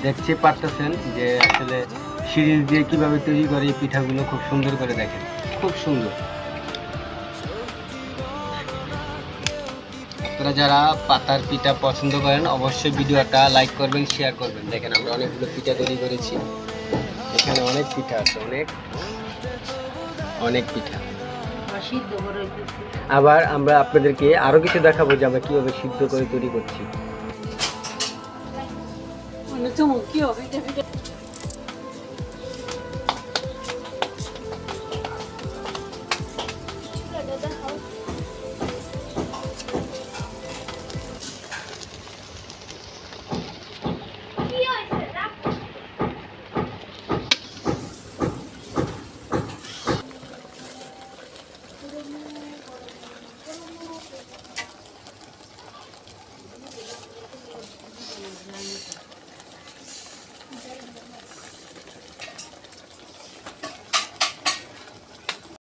দেখতে পারতেছেন যে আসলে সিরিজ দিয়ে কিভাবে তৈরি করে এই পিঠাগুলো, খুব সুন্দর করে দেখেন, খুব সুন্দর। আপনারা যারা পাতার পিঠা পছন্দ করেন অবশ্যই ভিডিওটা লাইক করবেন, শেয়ার করবেন। দেখেন আমরা অনেকগুলো পিঠা তৈরি করেছি, এখানে অনেক পিঠা আছে, অনেক অনেক পিঠা। আবার আমরা আপনাদেরকে আরো কিছু দেখাবো যে আমরা কিভাবে সিদ্ধ করে তৈরি করছি।